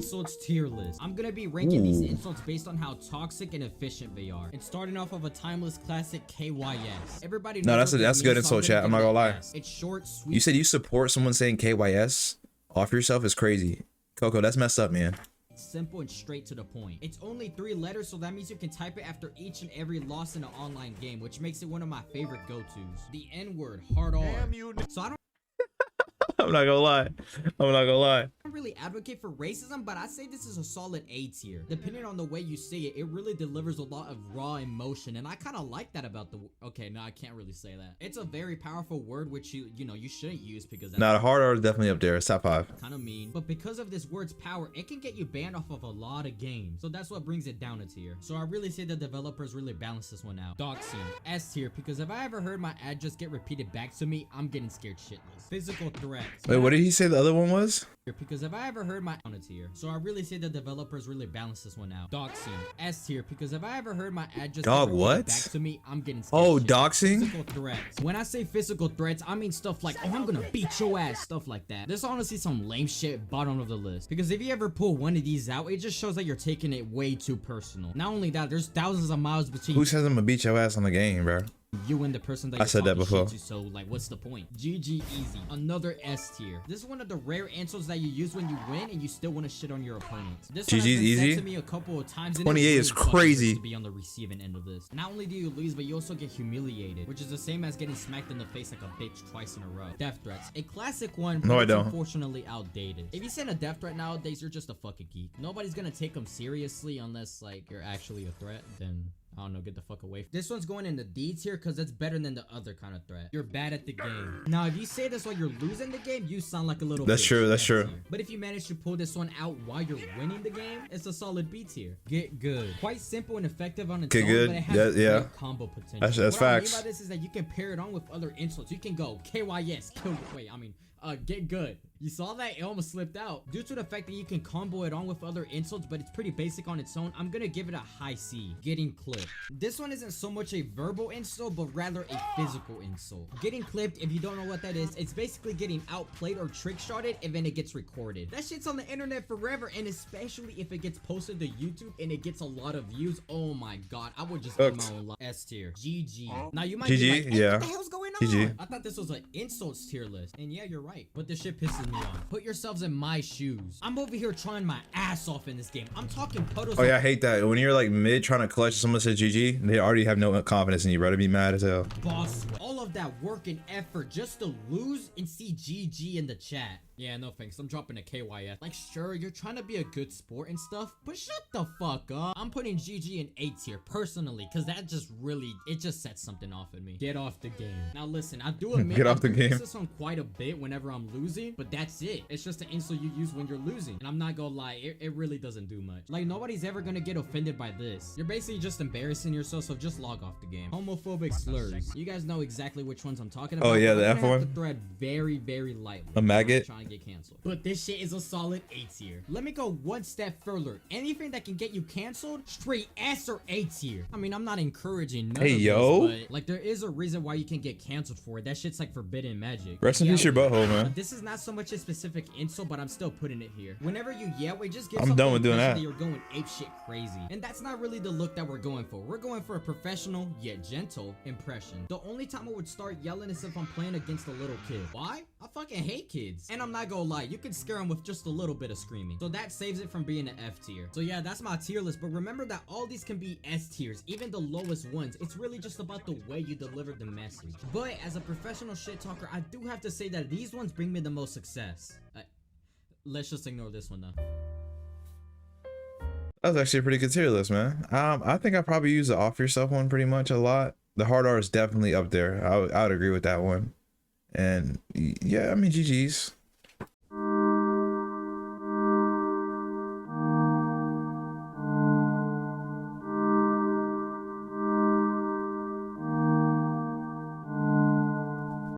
insults tier list. I'm gonna be ranking these insults based on how toxic and efficient they are. And starting off of a timeless classic, KYS. Everybody knows that's a good insult, chat. I'm not gonna lie. It's short, sweet. You said you support someone saying KYS off yourself is crazy. Coco, that's messed up, man. Simple and straight to the point. It's only 3 letters, so that means you can type it after each and every loss in an online game, which makes it one of my favorite go-tos. The N-word, hard R. So I don't I'm not gonna lie. I don't really advocate for racism, but I say this is a solid A tier. Depending on the way you say it, it really delivers a lot of raw emotion, and I kind of like that about the. Okay, no, I can't really say that. It's a very powerful word, which you shouldn't use because that's the hard R is definitely up there. It's top 5. Kind of mean, but because of this word's power, it can get you banned off of a lot of games. So that's what brings it down a tier. So I really say the developers really balance this one out. Doxing, S tier, because if I ever heard my address get repeated back to me, I'm getting scared shitless. Physical threats. Wait, what did he say the other one was? Because if I ever heard my on a tier, so I really say the developers really balance this one out. Doxing, S tier, because if I ever heard my address what? back to me, I'm getting scared. Oh, doxing? Physical threats. When I say physical threats, I mean stuff like, oh, I'm gonna beat your ass, stuff like that. There's honestly some lame shit bottom of the list. Because if you ever pull one of these out, it just shows that you're taking it way too personal. Not only that, there's thousands of miles between. Who says I'm gonna beat your ass on the game, bro? You and the person that I said that before. To, so like, what's the point? GG easy. Another S tier. This is one of the rare insults that you use when you win and you still want to shit on your opponents. This GG's easy. To me a couple of times. 28 is crazy. To be on the receiving end of this. Not only do you lose, but you also get humiliated, which is the same as getting smacked in the face like a bitch twice in a row. Death threats. A classic one. No, I don't. Unfortunately outdated. If you send a death threat nowadays, you're just a fucking geek. Nobody's gonna take them seriously unless like you're actually a threat. Then I don't know, get the fuck away. This one's going in the D tier because it's better than the other kind of threat. You're bad at the game. Now, if you say this while you're losing the game, you sound like a little That's bitch. true, that's true. But if you manage to pull this one out while you're winning the game, it's a solid B tier. Get good. Quite simple and effective on its own, good. but it has great combo potential. That's what facts. I mean by this is that you can pair it on with other insults. You can go KYS, kill. Wait, I mean, get good. You saw that? It almost slipped out. Due to the fact that you can combo it on with other insults, but it's pretty basic on its own, I'm gonna give it a high C. Getting clipped. This one isn't so much a verbal insult, but rather a physical insult. Getting clipped, if you don't know what that is, it's basically getting outplayed or trick-shotted and then it gets recorded. That shit's on the internet forever, and especially if it gets posted to YouTube and it gets a lot of views, oh my god, I would just get my own S tier. GG. Now you might be like, hey, what the hell's going on? GG. I thought this was an insults tier list, and yeah, you're right, but this shit pisses me off. Put yourselves in my shoes. I'm over here trying my ass off in this game. I'm talking puddles. Oh yeah, I hate that. When you're like mid trying to clutch, someone says GG, they already have no confidence in you, bro. To be mad as hell. Boss, all of that work and effort just to lose and see GG in the chat. Yeah, no thanks. I'm dropping a KYS. Like, sure, you're trying to be a good sport and stuff, but shut the fuck up. I'm putting GG in A tier personally, because that just really, it just sets something off in me. Get off the game. Now listen, I do admit Get off the game. this on quite a bit whenever I'm losing, but that's it. It's just an insult you use when you're losing. And I'm not gonna lie, it really doesn't do much. Like, nobody's ever gonna get offended by this. You're basically just embarrassing yourself, so just log off the game. Homophobic slurs. You guys know exactly which ones I'm talking about. Oh yeah, the I'm F gonna have one. to thread very, very lightly. A maggot. Trying to get canceled. But this shit is a solid A tier. Let me go one step further. Anything that can get you canceled, straight S or A tier. I mean, I'm not encouraging none of this, but like there is a reason why you can get canceled for it. That shit's like forbidden magic. Rest in peace your butthole, man. This is not so much a specific insult, but I'm still putting it here. Whenever you yell, it just gives I'm done with doing that. You're going ape shit crazy. And that's not really the look that we're going for. We're going for a professional yet gentle impression. The only time I would start yelling is if I'm playing against a little kid. Why? I fucking hate kids. And I'm not gonna lie, you can scare them with just a little bit of screaming. So that saves it from being an F tier. So yeah, that's my tier list, but remember that all these can be S tiers, even the lowest ones. It's really just about the way you deliver the message. But as a professional shit talker, I do have to say that these ones bring me the most success. Let's just ignore this one though. That was actually a pretty good tier list, man. I think I probably use the off yourself one pretty much a lot. The hard R is definitely up there. I would agree with that one. And yeah, I mean, GG's.